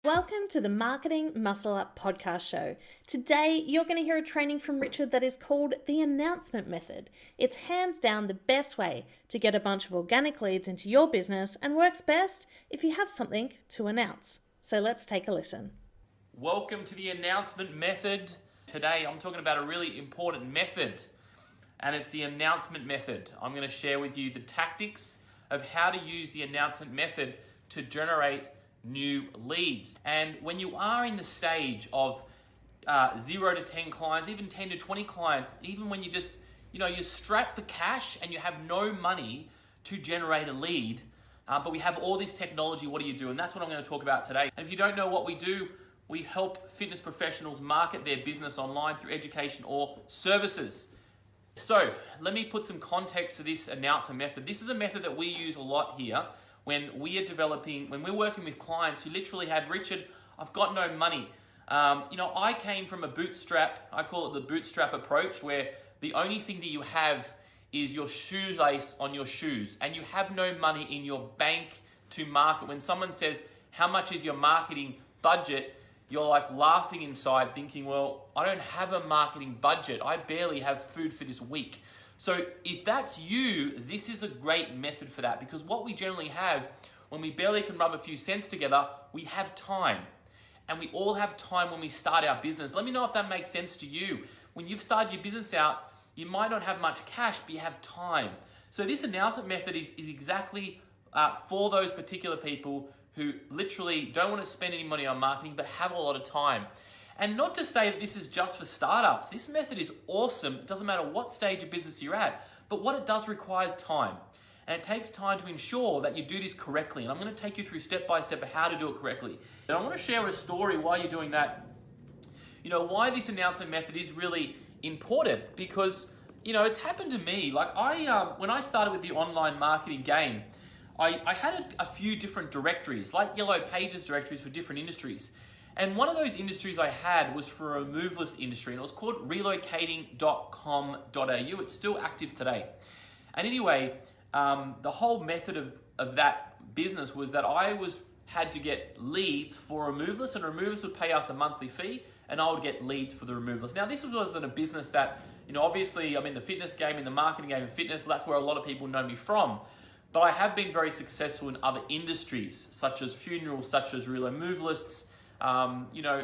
Welcome to the Marketing Muscle Up podcast show. Today, you're going to hear a training from Richard that is called the announcement method. It's hands down the best way to get a bunch of organic leads into your business and works best if you have something to announce. So let's take a listen. Welcome to the announcement method. Today, I'm talking about a really important method, and it's the announcement method. I'm going to share with you the tactics of how to use the announcement method to generate new leads. And when you are in the stage of 0 to 10 clients, even 10 to 20 clients, even when you're strapped for cash and you have no money to generate a lead, but we have all this technology, what do you do? And that's what I'm going to talk about today. And if you don't know what we do, we help fitness professionals market their business online through education or services. So let me put some context to this announcement method. This is a method that we use a lot here when we're working with clients who literally had, Richard, I've got no money. I came from a bootstrap, I call it the bootstrap approach, where the only thing that you have is your shoelace on your shoes, and you have no money in your bank to market. When someone says, how much is your marketing budget? You're like laughing inside thinking, well, I don't have a marketing budget. I barely have food for this week. So if that's you, this is a great method for that, because what we generally have when we barely can rub a few cents together, we have time. And we all have time when we start our business. Let me know if that makes sense to you. When you've started your business out, you might not have much cash, but you have time. So this announcement method is exactly for those particular people who literally don't want to spend any money on marketing, but have a lot of time. And not to say that this is just for startups. This method is awesome. It doesn't matter what stage of business you're at, but what it does requires time. And it takes time to ensure that you do this correctly. And I'm going to take you through step by step of how to do it correctly. And I want to share a story while you're doing that. Why this announcement method is really important, because, it's happened to me. Like when I started with the online marketing game, I had a few different directories, like Yellow Pages directories for different industries. And one of those industries I had was for a removalist industry, and it was called relocating.com.au. It's still active today. And anyway, the whole method of that business was that I had to get leads for removalists, and removalists would pay us a monthly fee, and I would get leads for the removalists. Now, this wasn't a business that, obviously I'm in the fitness game, in the marketing game of fitness. That's where a lot of people know me from. But I have been very successful in other industries, such as funerals, such as removalists,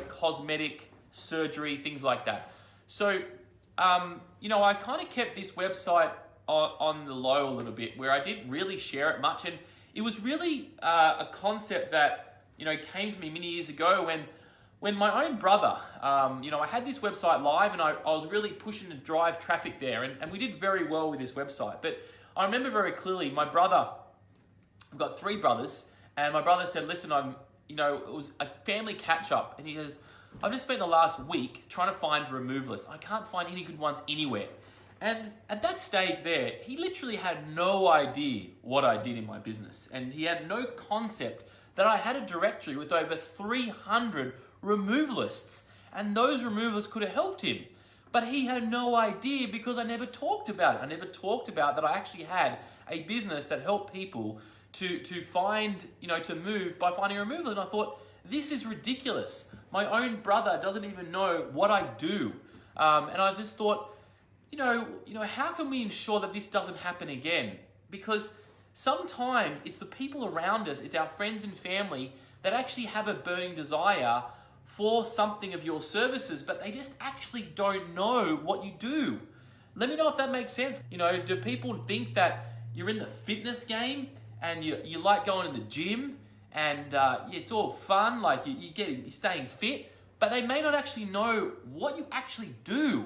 cosmetic, surgery, things like that. So, I kind of kept this website on the low a little bit, where I didn't really share it much. And it was really a concept that, came to me many years ago when my own brother, I had this website live, and I was really pushing to drive traffic there. And we did very well with this website. But I remember very clearly my brother, I've got 3 brothers, and my brother said, listen, it was a family catch up, and he goes, I've just spent the last week trying to find a removalist. I can't find any good ones anywhere. And at that stage there, he literally had no idea what I did in my business. And he had no concept that I had a directory with over 300 removalists. And those removalists could have helped him. But he had no idea, because I never talked about it. I never talked about that I actually had a business that helped people to find, to move by finding a removalist. And I thought, this is ridiculous. My own brother doesn't even know what I do. And I just thought, how can we ensure that this doesn't happen again? Because sometimes it's the people around us, it's our friends and family that actually have a burning desire for something of your services, but they just actually don't know what you do. Let me know if that makes sense. Do people think that you're in the fitness game and you like going to the gym and it's all fun, like you're staying fit, but they may not actually know what you actually do.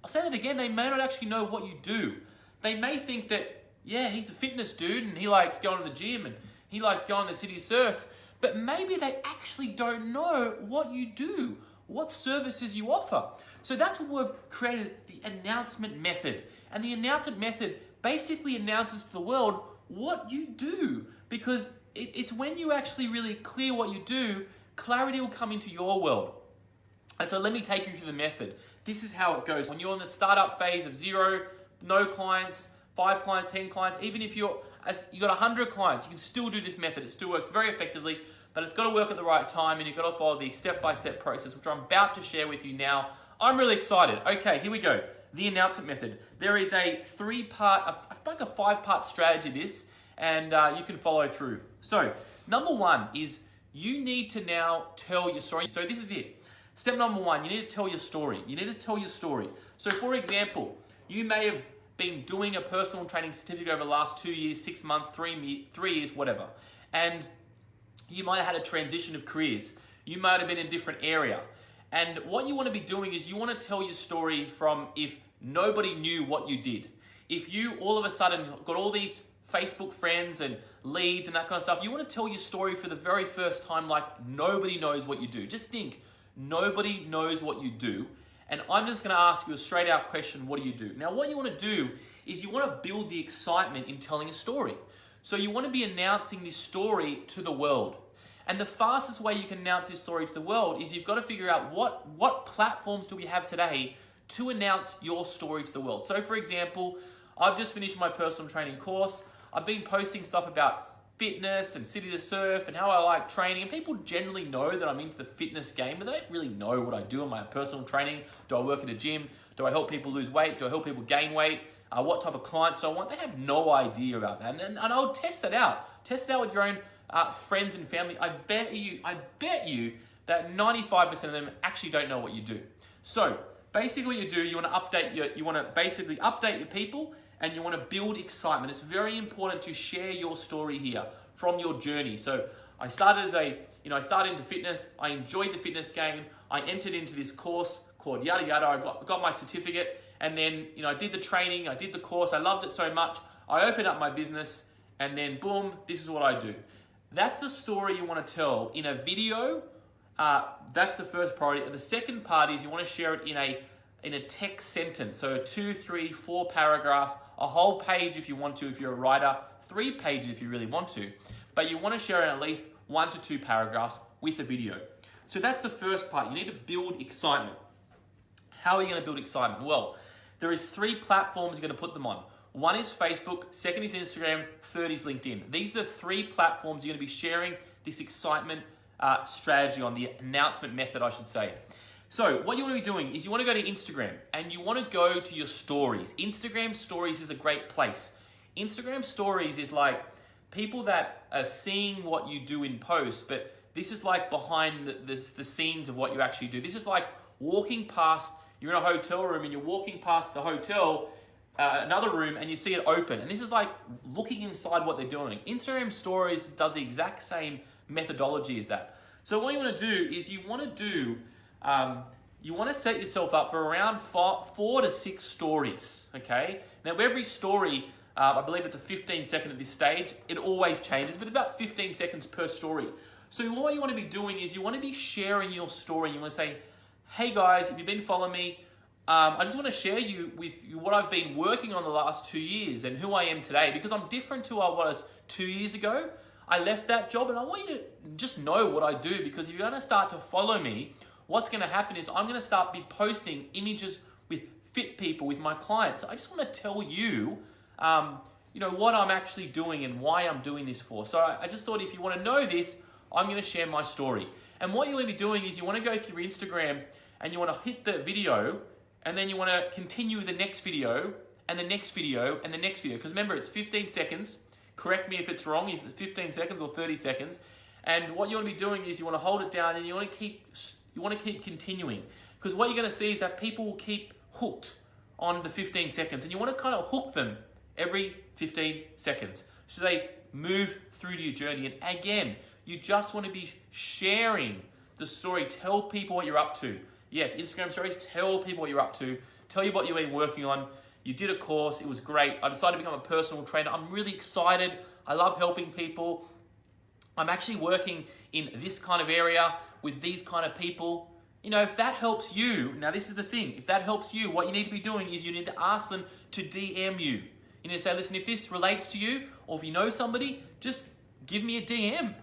I'll say that again, they may not actually know what you do. They may think that, yeah, he's a fitness dude and he likes going to the gym and he likes going to the city surf, but maybe they actually don't know what you do, what services you offer. So that's what we've created, the announcement method. And the announcement method basically announces to the world what you do, because it's when you actually really clear what you do, clarity will come into your world. And so let me take you through the method. This is how it goes. When you're in the startup phase of 0, no clients, 5 clients, 10 clients, even if you got 100 clients, you can still do this method. It still works very effectively, but it's got to work at the right time, and you've got to follow the step-by-step process, which I'm about to share with you now. I'm really excited. Okay, here we go. The announcement method. There is a 5-part strategy to this, and you can follow through. So, number 1 is you need to now tell your story. So this is it. Step number 1, you need to tell your story. You need to tell your story. So for example, you may have been doing a personal training certificate over the last 2 years, 6 months, 3 years, whatever. And you might have had a transition of careers. You might have been in a different area. And what you want to be doing is you want to tell your story from if nobody knew what you did. If you all of a sudden got all these Facebook friends and leads and that kind of stuff, you want to tell your story for the very first time like nobody knows what you do. Just think, nobody knows what you do. And I'm just going to ask you a straight out question, what do you do? Now what you want to do is you want to build the excitement in telling a story. So you want to be announcing this story to the world. And the fastest way you can announce this story to the world is you've got to figure out what platforms do we have today to announce your story to the world. So for example, I've just finished my personal training course. I've been posting stuff about fitness and City to Surf and how I like training, and people generally know that I'm into the fitness game, but they don't really know what I do in my personal training. Do I work at a gym? Do I help people lose weight? Do I help people gain weight? What type of clients do I want? They have no idea about that, and I'll test that out. Test it out with your own friends and family. I bet you that 95% of them actually don't know what you do. So basically what you do, you want to basically update your people, and you want to build excitement. It's very important to share your story here from your journey. So I started I started into fitness. I enjoyed the fitness game. I entered into this course called yada yada. I got my certificate, and then I did the training. I did the course. I loved it so much. I opened up my business, and then boom, this is what I do. That's the story you want to tell in a video. That's the first priority. And the second part is you want to share it in a text sentence. So 2, 3, 4 paragraphs, a whole page if you want to, if you're a writer, 3 pages if you really want to. But you want to share in at least 1 to 2 paragraphs with the video. So that's the first part. You need to build excitement. How are you going to build excitement? Well, there is 3 platforms you're going to put them on. 1 is Facebook, 2nd is Instagram, 3rd is LinkedIn. These are the 3 platforms you're going to be sharing this excitement strategy on, the announcement method, I should say. So what you want to be doing is you want to go to Instagram, and you want to go to your stories. Instagram stories is a great place. Instagram stories is like people that are seeing what you do in post, but this is like behind the scenes of what you actually do. This is like walking past, you're in a hotel room and you're walking past the hotel, another room, and you see it open. And this is like looking inside what they're doing. Instagram stories does the exact same methodology as that. So what you want to do is you want to set yourself up for around 4 to 6 stories, okay? Now every story, I believe it's a 15-second at this stage. It always changes, but about 15 seconds per story. So what you want to be doing is you want to be sharing your story. You want to say, hey guys, if you've been following me, I just want to share with you what I've been working on the last 2 years and who I am today, because I'm different to what I was 2 years ago. I left that job, and I want you to just know what I do, because if you're going to start to follow me, what's going to happen is I'm going to start be posting images with fit people, with my clients. I just want to tell you, what I'm actually doing and why I'm doing this for. So I just thought if you want to know this, I'm going to share my story. And what you want to be doing is you want to go through Instagram, and you want to hit the video, and then you want to continue the next video, and the next video, and the next video. Because remember, it's 15 seconds. Correct me if it's wrong. Is it 15 seconds or 30 seconds? And what you want to be doing is you want to hold it down, and you want to keep continuing. Because what you're going to see is that people will keep hooked on the 15 seconds, and you want to kind of hook them every 15 seconds so they move through to your journey. And again, you just want to be sharing the story. Tell people what you're up to. Yes, Instagram stories, tell people what you're up to. Tell you what you've been working on. You did a course, it was great. I decided to become a personal trainer. I'm really excited. I love helping people. I'm actually working in this kind of area with these kind of people. If that helps you, now this is the thing, if that helps you, what you need to be doing is you need to ask them to DM you. You need to say, listen, if this relates to you, or if you know somebody, just give me a DM.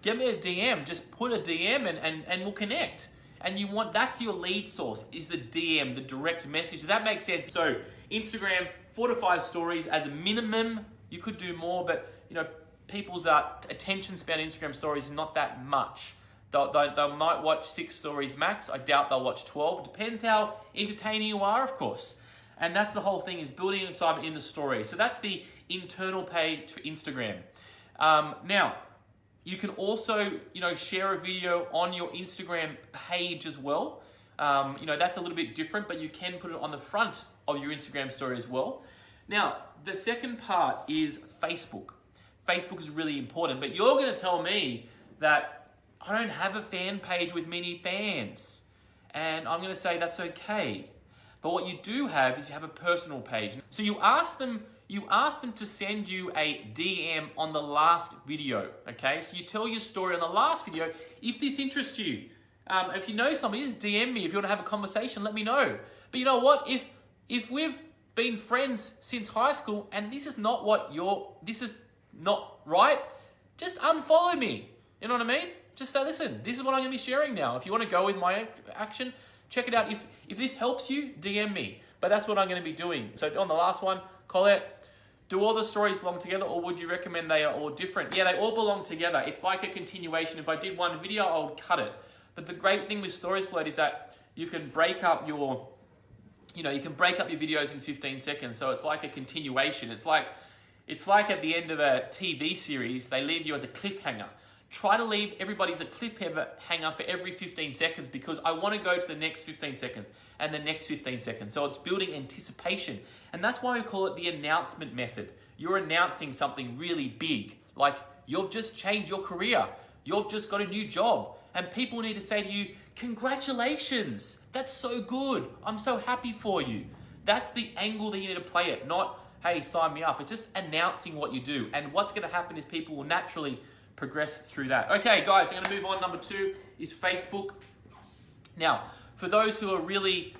Give me a DM, just put a DM and we'll connect. And that's your lead source, is the DM, the direct message. Does that make sense? So Instagram, 4 to 5 stories as a minimum. You could do more, but people's attention span on Instagram stories is not that much. They might watch 6 stories max. I doubt they'll watch 12. It depends how entertaining you are, of course. And that's the whole thing, is building excitement in the story. So that's the internal page for Instagram. Now, you can also, share a video on your Instagram page as well. That's a little bit different, but you can put it on the front of your Instagram story as well. Now, the second part is Facebook. Facebook is really important, but you're going to tell me that I don't have a fan page with many fans. And I'm going to say that's okay. But what you do have is you have a personal page. So you ask them to send you a DM on the last video, okay? So you tell your story on the last video if this interests you. If you know somebody, just DM me. If you want to have a conversation, let me know. But you know what? If we've been friends since high school and this is not right, just unfollow me. You know what I mean? Just say, listen, this is what I'm going to be sharing now. If you want to go with my action, check it out. If this helps you, DM me. But that's what I'm going to be doing. So on the last one, Colette, do all the stories belong together, or would you recommend they are all different? Yeah, they all belong together. It's like a continuation. If I did one video, I would cut it. But the great thing with stories, Colette, is that you can break up your videos in 15 seconds. So it's like a continuation. It's like at the end of a TV series, they leave you as a cliffhanger. Try to leave everybody as a cliffhanger for every 15 seconds, because I want to go to the next 15 seconds and the next 15 seconds. So it's building anticipation. And that's why we call it the announcement method. You're announcing something really big, like you've just changed your career. You've just got a new job. And people need to say to you, congratulations, that's so good. I'm so happy for you. That's the angle that you need to play it, not, hey, sign me up. It's just announcing what you do. And what's going to happen is people will naturally progress through that. Okay, guys, I'm going to move on. Number 2 is Facebook. Now, for those who are really,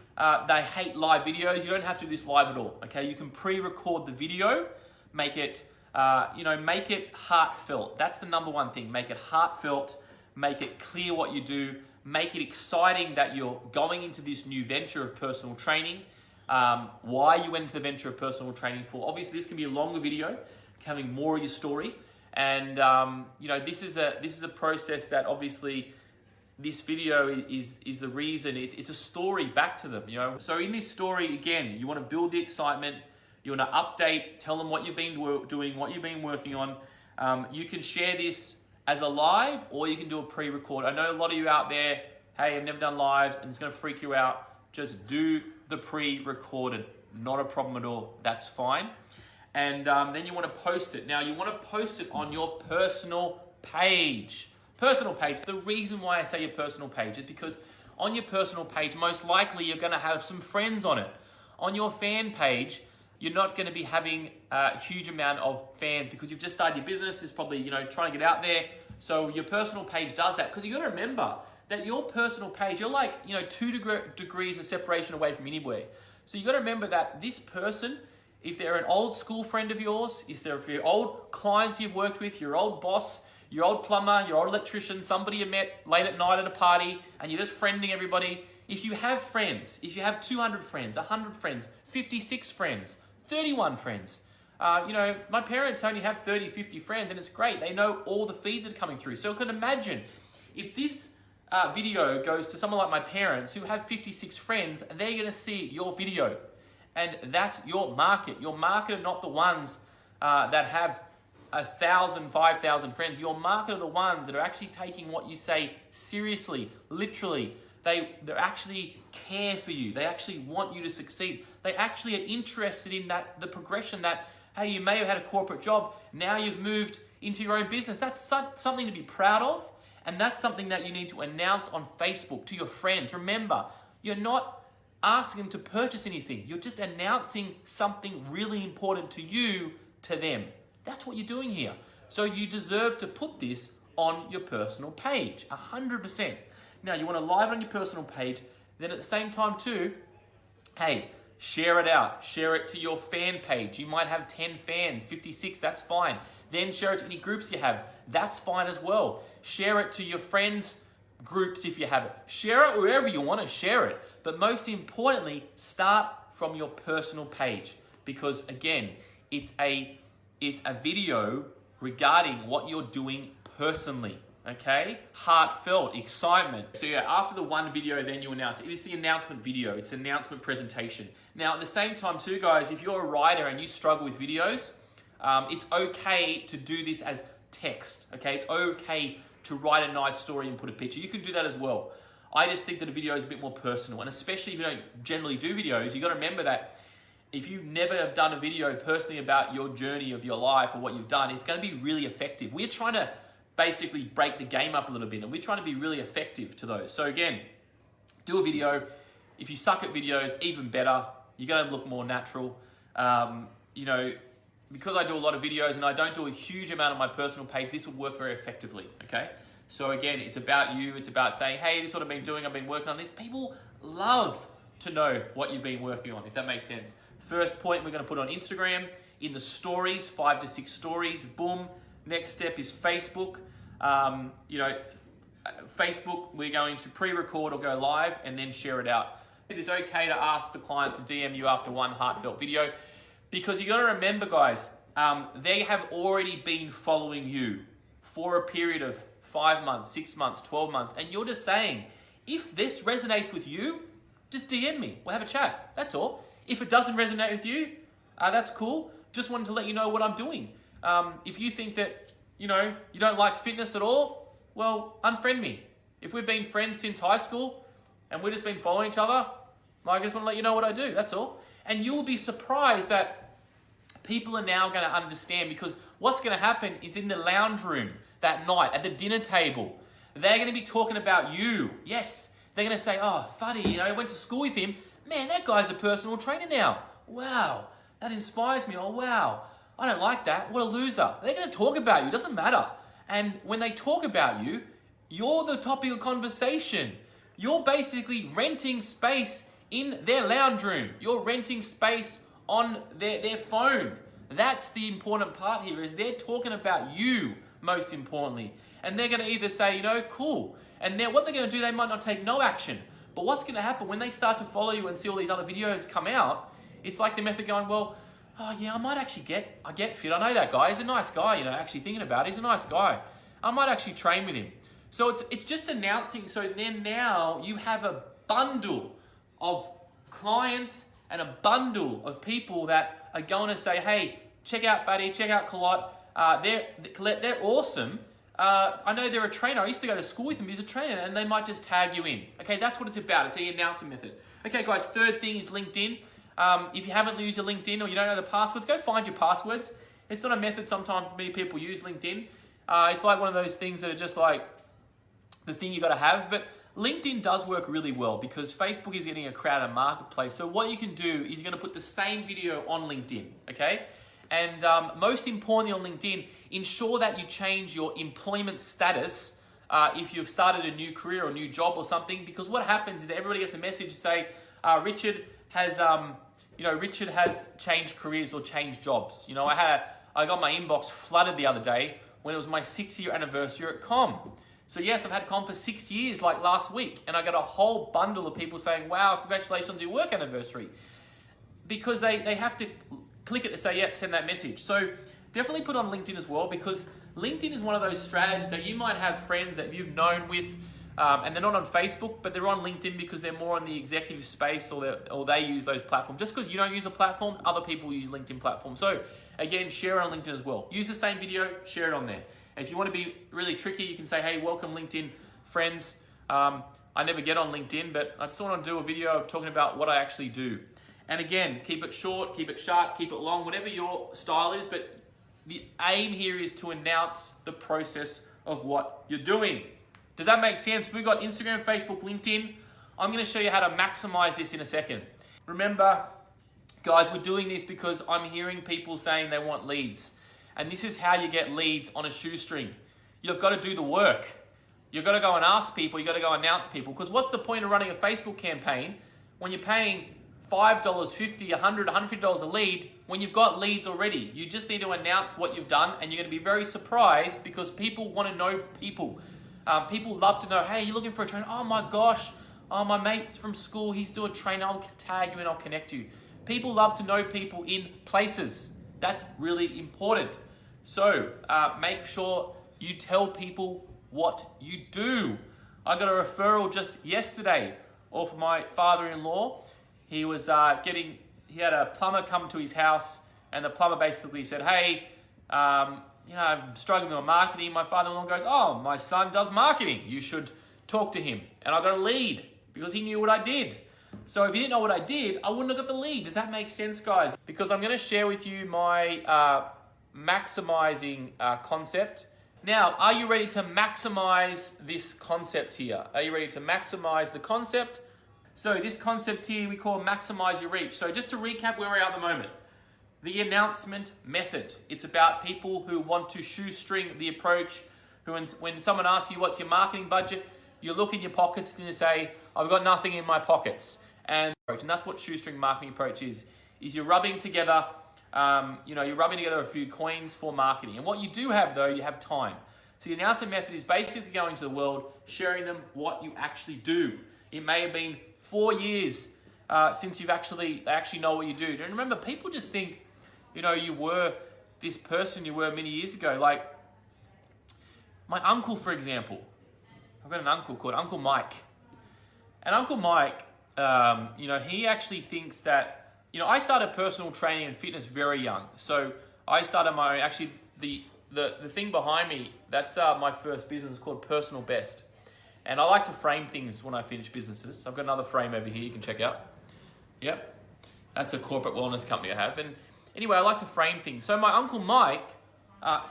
they hate live videos, you don't have to do this live at all, okay? You can pre-record the video, make it heartfelt. That's the number one thing. Make it heartfelt, make it clear what you do, make it exciting that you're going into this new venture of personal training, why you went into the venture of personal training for. Obviously, this can be a longer video, having more of your story. And this is a process that obviously this video is the reason. It's a story back to them. So in this story, again, you want to build the excitement. You want to update, tell them what you've been doing, what you've been working on. You can share this as a live, or you can do a pre-record. I know a lot of you out there, hey, I've never done lives and it's going to freak you out. Just do the pre-recorded. Not a problem at all. That's fine. And then you want to post it. Now, you want to post it on your personal page. Personal page. The reason why I say your personal page is because on your personal page, most likely you're going to have some friends on it. On your fan page, you're not going to be having a huge amount of fans because you've just started your business. It's probably, trying to get out there. So your personal page does that, because you got to remember that your personal page, you're like, 2 degrees of separation away from anywhere. So you got to remember that this person, if they're an old school friend of yours, if they're your old clients you've worked with, your old boss, your old plumber, your old electrician, somebody you met late at night at a party, and you're just friending everybody. If you have friends, if you have 200 friends, 100 friends, 56 friends, 31 friends, my parents only have 30, 50 friends, and it's great. They know all the feeds that are coming through. So I can imagine if this video goes to someone like my parents who have 56 friends, they're going to see your video. And that's your market. Your market are not the ones that have 1,000, 5,000 friends. Your market are the ones that are actually taking what you say seriously, literally. They actually care for you. They actually want you to succeed. They actually are interested in the progression that, hey, you may have had a corporate job. Now you've moved into your own business. That's something to be proud of. And that's something that you need to announce on Facebook to your friends. Remember, you're not asking them to purchase anything. You're just announcing something really important to you, to them. That's what you're doing here. So you deserve to put this on your personal page, 100%. Now, you want to live on your personal page. Then at the same time too, hey, share it out. Share it to your fan page. You might have 10 fans, 56, that's fine. Then share it to any groups you have. That's fine as well. Share it to your friends' groups if you have it. Share it wherever you want to share it. But most importantly, start from your personal page. because again, it's a video regarding what you're doing personally. Okay, heartfelt, excitement. So yeah, after the one video, then you announce it. It is the announcement video. It's an announcement presentation. Now, at the same time too, guys, if you're a writer and you struggle with videos, it's okay to do this as text. Okay, it's okay to write a nice story and put a picture. You can do that as well. I just think that a video is a bit more personal, and especially if you don't generally do videos, you got to remember that if you never have done a video personally about your journey of your life or what you've done, it's going to be really effective. We're trying to basically break the game up a little bit, and we're trying to be really effective to those. So again, do a video. If you suck at videos, even better. You're going to look more natural. You know, because I do a lot of videos and I don't do a huge amount on my personal page, this will work very effectively, okay? So again, it's about you. It's about saying, hey, this is what I've been doing. I've been working on this. People love to know what you've been working on, if that makes sense. First point, we're going to put on Instagram, in the stories, 5 to 6 stories, boom. Next step is Facebook. You know, Facebook, we're going to pre-record or go live and then share it out. It is okay to ask the clients to DM you after one heartfelt video, because you got to remember, guys, they have already been following you for a period of 5 months, 6 months, 12 months, and you're just saying, if this resonates with you, just DM me. We'll have a chat. That's all. If it doesn't resonate with you, that's cool. Just wanted to let you know what I'm doing. If you think that, you know, you don't like fitness at all, well, unfriend me. If we've been friends since high school and we've just been following each other, I just want to let you know what I do. That's all. And you'll be surprised that people are now going to understand, because what's going to happen is in the lounge room that night, at the dinner table, they're going to be talking about you. Yes, they're going to say, oh, Fuddy, you know, I went to school with him. Man, that guy's a personal trainer now. Wow, that inspires me. Oh, wow. I don't like that. What a loser. They're going to talk about you. It doesn't matter. And when they talk about you, you're the topic of conversation. You're basically renting space in their lounge room. You're renting space on their phone. That's the important part here, is they're talking about you, most importantly. And they're going to either say, you know, cool. And then what they're going to do, they might not take no action. But what's going to happen when they start to follow you and see all these other videos come out, it's like the method going, well, oh yeah, I might actually get fit. I know that guy. He's a nice guy, you know, actually thinking about it. He's a nice guy. I might actually train with him. So it's just announcing. So then now you have a bundle of clients and a bundle of people that are going to say, hey, check out Buddy, check out Colette. They're awesome. I know they're a trainer. I used to go to school with them. He's a trainer, and they might just tag you in. Okay, that's what it's about. It's the announcement method. Okay, guys, third thing is LinkedIn. If you haven't used your LinkedIn or you don't know the passwords, go find your passwords. It's not a method sometimes many people use LinkedIn. It's like one of those things that are just like the thing you got to have. But LinkedIn does work really well because Facebook is getting a crowded marketplace. So what you can do is you're going to put the same video on LinkedIn, okay? And most importantly on LinkedIn, ensure that you change your employment status if you've started a new career or a new job or something, because what happens is that everybody gets a message to say, Richard has changed careers or changed jobs. You know, I got my inbox flooded the other day when it was my 6-year anniversary at Com. So yes, I've had Com for 6 years, like last week, and I got a whole bundle of people saying, wow, congratulations on your work anniversary. Because they have to click it to say, yep, send that message. So definitely put on LinkedIn as well, because LinkedIn is one of those strategies that you might have friends that you've known with, and they're not on Facebook, but they're on LinkedIn because they're more in the executive space, or they use those platforms. Just because you don't use a platform, other people use LinkedIn platforms. So again, share it on LinkedIn as well. Use the same video, share it on there. And if you want to be really tricky, you can say, hey, welcome LinkedIn friends. I never get on LinkedIn, but I just want to do a video talking about what I actually do. And again, keep it short, keep it sharp, keep it long, whatever your style is, but the aim here is to announce the process of what you're doing. Does that make sense? We've got Instagram, Facebook, LinkedIn. I'm going to show you how to maximize this in a second. Remember, guys, we're doing this because I'm hearing people saying they want leads. And this is how you get leads on a shoestring. You've got to do the work. You've got to go and ask people. You've got to go announce people. Because what's the point of running a Facebook campaign when you're paying $5, $50, $100, $150 a lead when you've got leads already? You just need to announce what you've done, and you're going to be very surprised because people want to know people. People love to know, hey, you're looking for a trainer? Oh my gosh, oh, my mate's from school, he's doing a trainer, I'll tag you and I'll connect you. people love to know people in places. That's really important. So make sure you tell people what you do. I got a referral just yesterday off my father-in-law. He was he had a plumber come to his house, and the plumber basically said, hey, I'm struggling with my marketing. My father-in-law goes, oh, my son does marketing. You should talk to him. And I got a lead because he knew what I did. So if he didn't know what I did, I wouldn't have got the lead. Does that make sense, guys? Because I'm going to share with you my maximizing concept. Now, are you ready to maximize this concept here? Are you ready to maximize the concept? So this concept here we call maximize your reach. So just to recap where we are at the moment. The announcement method. It's about people who want to shoestring the approach. Who, when someone asks you what's your marketing budget, you look in your pockets and you say, I've got nothing in my pockets. And that's what shoestring marketing approach is you're rubbing together, you're rubbing together a few coins for marketing. And what you do have though, you have time. So the announcement method is basically going to the world, sharing them what you actually do. It may have been 4 years since they actually know what you do. And remember, people just think, you were this person you were many years ago. Like my uncle, for example. I've got an uncle called Uncle Mike. And Uncle Mike, he actually thinks that, I started personal training and fitness very young. So I started my own, actually the thing behind me, that's my first business called Personal Best. And I like to frame things when I finish businesses. I've got another frame over here you can check out. Yep. That's a corporate wellness company I have. And anyway, I like to frame things. So my Uncle Mike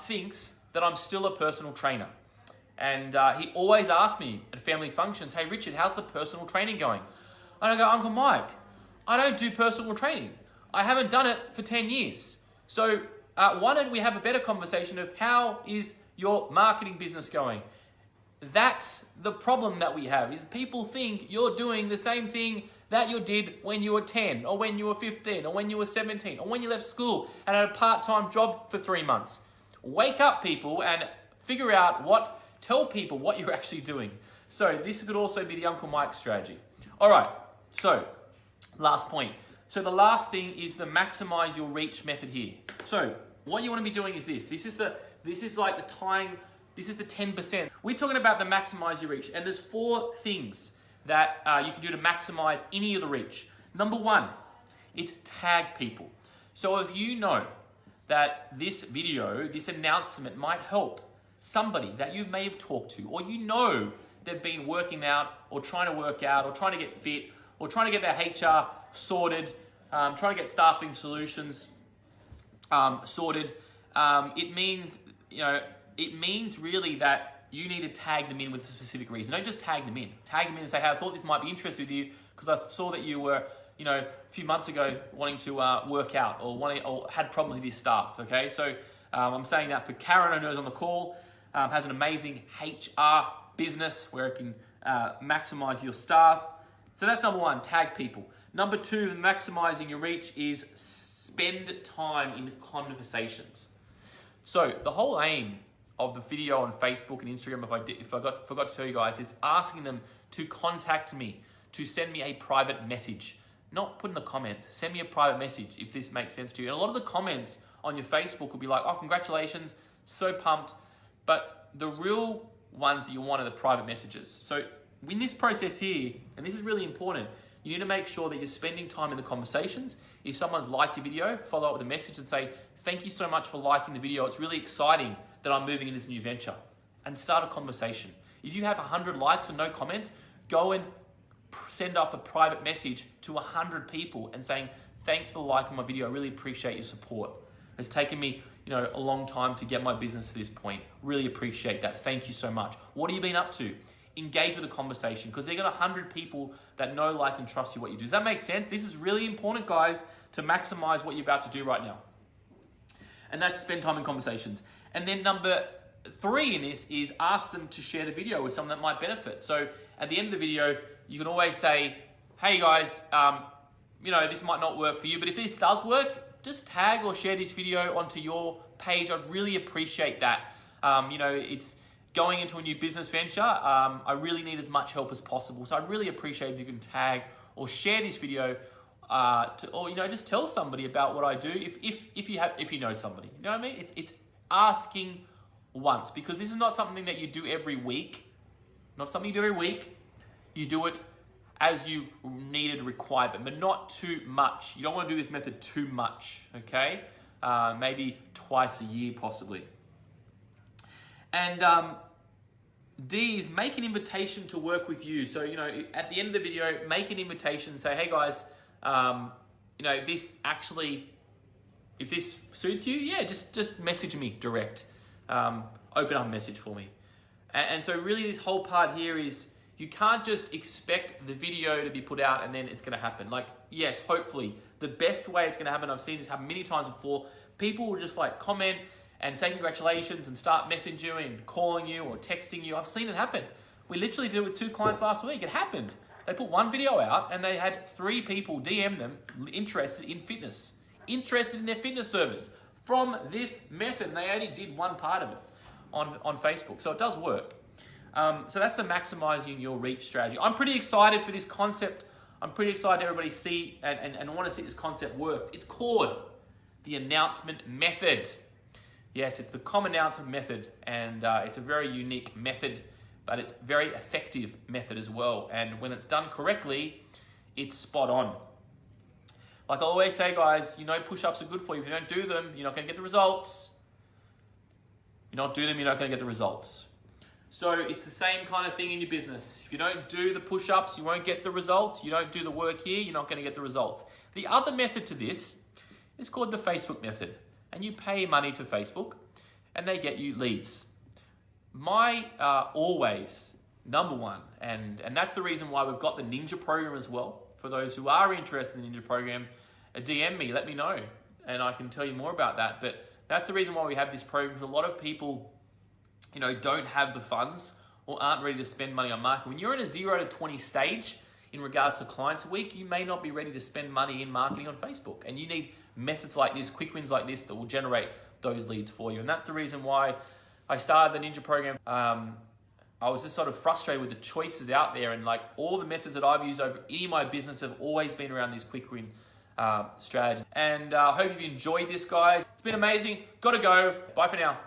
thinks that I'm still a personal trainer. And he always asks me at family functions, hey Richard, how's the personal training going? And I go, Uncle Mike, I don't do personal training. I haven't done it for 10 years. So why don't we have a better conversation of how is your marketing business going? That's the problem that we have, is people think you're doing the same thing that you did when you were 10 or when you were 15 or when you were 17 or when you left school and had a part-time job for 3 months. Wake up, people, and figure out tell people what you're actually doing. So this could also be the Uncle Mike strategy. All right, so last point. So the last thing is the maximize your reach method here. So what you want to be doing is this. This is the 10%. We're talking about the maximize your reach, and there's 4 things that you can do to maximize any of the reach. Number 1, it's tag people. So if you know that this video, this announcement might help somebody that you may have talked to, or they've been working out or trying to work out or trying to get fit or trying to get their HR sorted, trying to get staffing solutions sorted, it means really that you need to tag them in with a specific reason. Don't just tag them in. Tag them in and say, hey, I thought this might be interesting with you because I saw that you were, a few months ago wanting to work out or had problems with your staff. Okay, so I'm saying that for Karen, who knows on the call, has an amazing HR business where it can maximize your staff. So that's number 1, tag people. Number 2, maximizing your reach is spend time in conversations. So the whole aim of the video on Facebook and Instagram, if I forgot to tell you guys, is asking them to contact me, to send me a private message. Not put in the comments, send me a private message if this makes sense to you. And a lot of the comments on your Facebook will be like, oh, congratulations, so pumped. But the real ones that you want are the private messages. So in this process here, and this is really important, you need to make sure that you're spending time in the conversations. If someone's liked your video, follow up with a message and say, thank you so much for liking the video. It's really exciting that I'm moving in this new venture. And start a conversation. If you have 100 likes and no comments, go and send up a private message to 100 people and saying, thanks for liking my video. I really appreciate your support. It's taken me a long time to get my business to this point. Really appreciate that. Thank you so much. What have you been up to? Engage with a conversation, because they've got 100 people that know, like, and trust you what you do. Does that make sense? This is really important, guys, to maximize what you're about to do right now. And that's spend time in conversations. And then number 3 in this is ask them to share the video with someone that might benefit. So at the end of the video, you can always say, hey guys, this might not work for you, but if this does work, just tag or share this video onto your page. I'd really appreciate that. It's going into a new business venture. I really need as much help as possible. So I'd really appreciate if you can tag or share this video or just tell somebody about what I do if you know somebody. You know what I mean? It's asking once, because this is not something that you do every week. Not something you do every week. You do it as you needed, required, but not too much. You don't want to do this method too much, okay? Maybe twice a year, possibly. And D is make an invitation to work with you. So, at the end of the video, make an invitation, say, hey guys, if this suits you, yeah, just message me direct. Open up a message for me. And so really this whole part here is you can't just expect the video to be put out and then it's going to happen. Like, yes, hopefully. The best way it's going to happen, I've seen this happen many times before, people will just comment and say congratulations and start messaging you and calling you or texting you. I've seen it happen. We literally did it with 2 clients last week. It happened. They put one video out and they had 3 people DM them interested in fitness, interested in their fitness service from this method. And they only did one part of it on Facebook. So it does work. So that's the maximizing your reach strategy. I'm pretty excited for this concept. I'm pretty excited everybody see and want to see this concept work. It's called the announcement method. Yes, it's the common announcement method, and it's a very unique method, but it's a very effective method as well. And when it's done correctly, it's spot on. Like I always say, guys, push-ups are good for you. If you don't do them, you're not going to get the results. If you don't do them, you're not going to get the results. So it's the same kind of thing in your business. If you don't do the push-ups, you won't get the results. You don't do the work here, you're not going to get the results. The other method to this is called the Facebook method. And you pay money to Facebook and they get you leads. My always number one, and that's the reason why we've got the Ninja program as well. For those who are interested in the Ninja program, DM me, let me know, and I can tell you more about that. But that's the reason why we have this program, because a lot of people, don't have the funds or aren't ready to spend money on marketing. When you're in a 0 to 20 stage in regards to clients a week, you may not be ready to spend money in marketing on Facebook. And you need methods like this, quick wins like this, that will generate those leads for you. And that's the reason why I started the Ninja program. I was just sort of frustrated with the choices out there, and all the methods that I've used over in my business have always been around these quick win strategies. And I hope you've enjoyed this, guys. It's been amazing. Got to go. Bye for now.